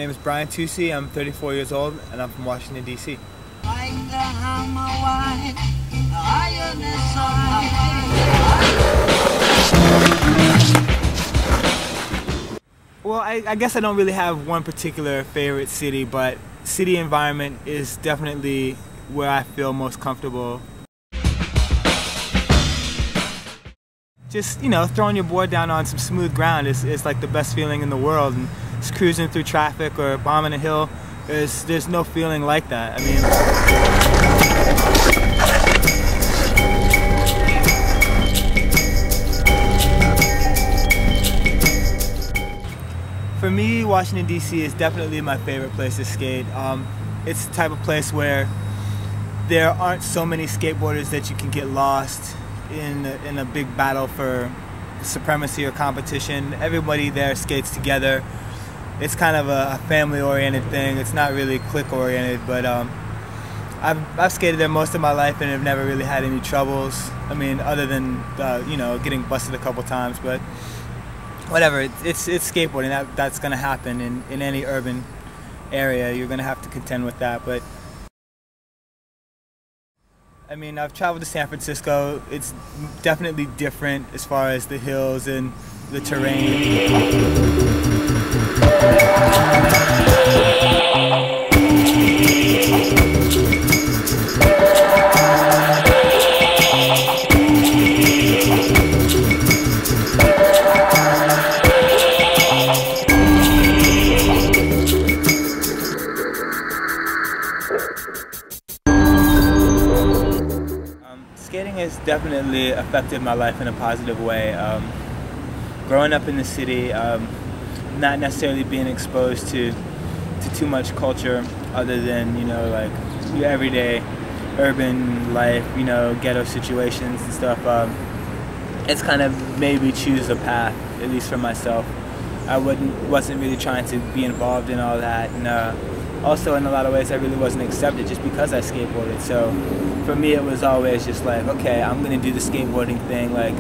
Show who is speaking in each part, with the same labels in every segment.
Speaker 1: name is Brian Tucci. I'm 34 years old and I'm from Washington, D.C. Well, I guess I don't really have one particular favorite city, but city environment is definitely where I feel most comfortable. Just, you know, throwing your board down on some smooth ground is like the best feeling in the world. And just cruising through traffic or bombing a hill, there's no feeling like that. I mean, for me, Washington, D.C. is definitely my favorite place to skate. It's the type of place where there aren't so many skateboarders that you can get lost in a big battle for supremacy or competition. Everybody there skates together. It's kind of a family-oriented thing. It's not really clique-oriented, but I've skated there most of my life and have never really had any troubles. I mean, other than you know, getting busted a couple times, but whatever. It's skateboarding. That's going to happen in any urban area. You're going to have to contend with that, but I mean, I've traveled to San Francisco. It's definitely different as far as the hills and the terrain. Skating has definitely affected my life in a positive way. Growing up in the city, not necessarily being exposed to too much culture other than, you know, like your everyday urban life, you know, ghetto situations and stuff. It's kind of made me choose a path, at least for myself. I wasn't really trying to be involved in all that, and also in a lot of ways I really wasn't accepted just because I skateboarded. So for me it was always just like, okay, I'm gonna do the skateboarding thing. Like,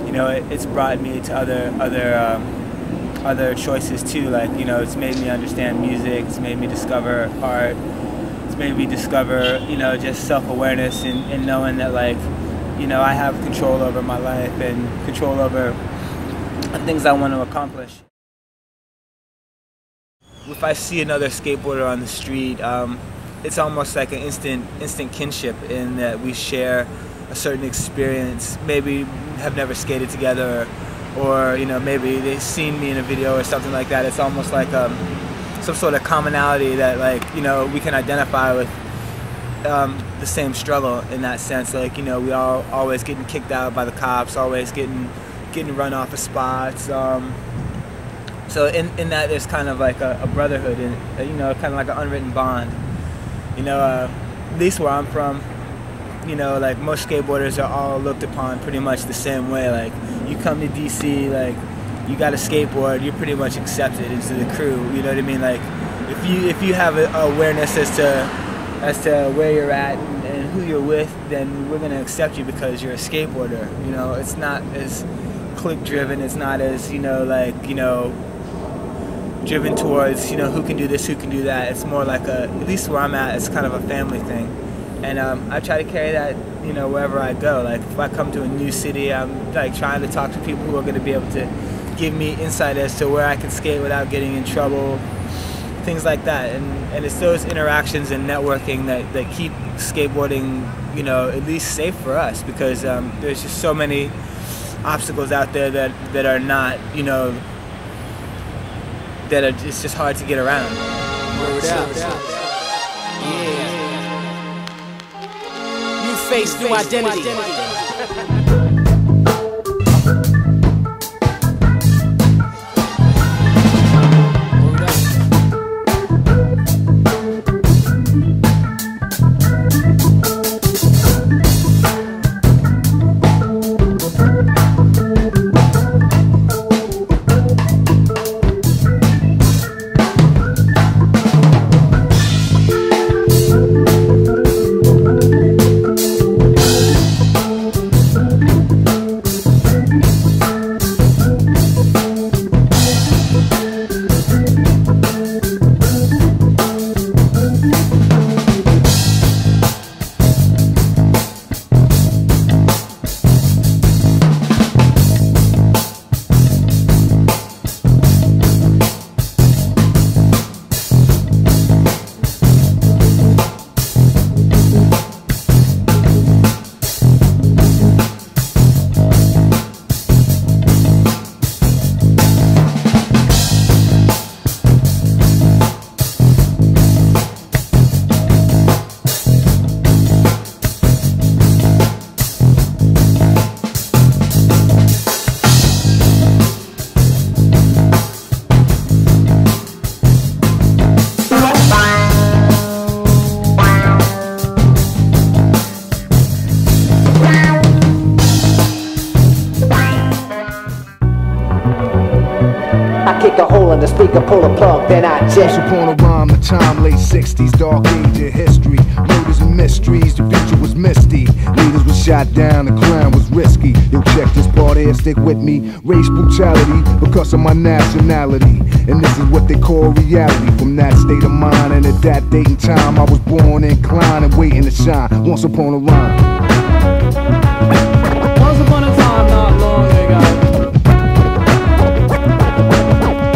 Speaker 1: you know, it's brought me to other choices too. Like, you know, it's made me understand music, it's made me discover art, it's made me discover, you know, just self-awareness and knowing that, like, you know, I have control over my life and control over the things I want to accomplish. If I see another skateboarder on the street, it's almost like an instant kinship in that we share a certain experience. Maybe have never skated together, or you know, maybe they've seen me in a video or something like that. It's almost like some sort of commonality that, like, you know, we can identify with the same struggle in that sense. Like, you know, we all always getting kicked out by the cops, always getting run off of spots. So in that there's kind of like a brotherhood, and you know, kind of like an unwritten bond. You know, at least where I'm from, you know, like most skateboarders are all looked upon pretty much the same way. Like, you come to DC, like, you got a skateboard, you're pretty much accepted into the crew. You know what I mean? Like, if you have a awareness as to where you're at and who you're with, then we're gonna accept you because you're a skateboarder. You know, it's not as clique driven. It's not as, you know, like, you know, driven towards, you know, who can do this, who can do that. It's more like at least where I'm at, it's kind of a family thing. And I try to carry that, you know, wherever I go. Like, if I come to a new city, I'm like trying to talk to people who are going to be able to give me insight as to where I can skate without getting in trouble, things like that. And it's those interactions and networking that keep skateboarding, you know, at least safe for us, because there's just so many obstacles out there that are not, you know, that it's just hard to get around.
Speaker 2: Yeah. New face, new identity.
Speaker 3: a hole in the speaker, pull a plug, then I jet.
Speaker 4: Once upon a rhyme, the time late 60s, dark age of history. Murders and mysteries, the future was misty. Leaders were shot down, the crime was risky. Yo, check this part here, stick with me. Race brutality because of my nationality. And this is what they call reality. From that state of mind and at that date and time, I was born inclined and waiting to shine. Once upon a rhyme.
Speaker 5: Once upon a time, not long ago.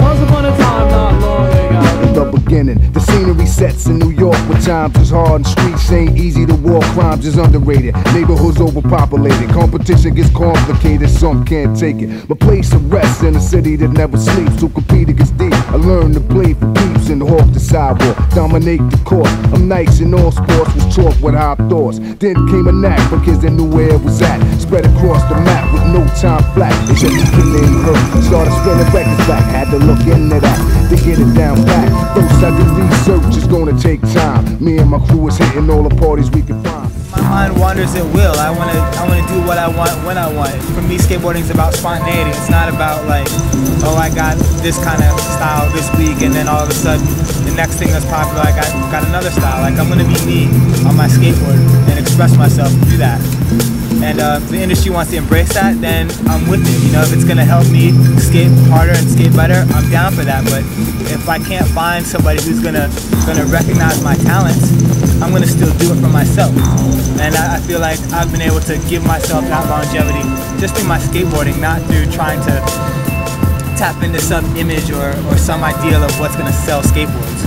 Speaker 5: Once upon a time, not long ago.
Speaker 4: In the beginning, the scenery sets in New York where times is hard and streets ain't easy to walk. Crimes is underrated, neighborhoods overpopulated. Competition gets complicated, some can't take it. My place of rest in a city that never sleeps. To compete against deep, I learned to play for keeps and hawk the sidewalk, dominate the court. I'm nice in all sports, was taught with high thoughts. Then came a knack for kids that knew where it was at. Spread across the map with no time flat. They said the kid named Hurt started spinning records back. Had to look into that to get it down back. First I did research, it's gonna take time. Me and my crew is hitting all the parties we can find.
Speaker 1: My mind wanders at will. I wanna do what I want when I want. For me, skateboarding is about spontaneity. It's not about like, oh, I got this kind of style this week, and then all of a sudden, the next thing that's popular, I got another style. Like, I'm gonna be me on my skateboard and express myself through that. And if the industry wants to embrace that, then I'm with it. You know, if it's gonna help me skate harder and skate better, I'm down for that. But if I can't find somebody who's gonna recognize my talents, I'm gonna still do it for myself. And I feel like I've been able to give myself that longevity just through my skateboarding, not through trying to tap into some image or some ideal of what's gonna sell skateboards.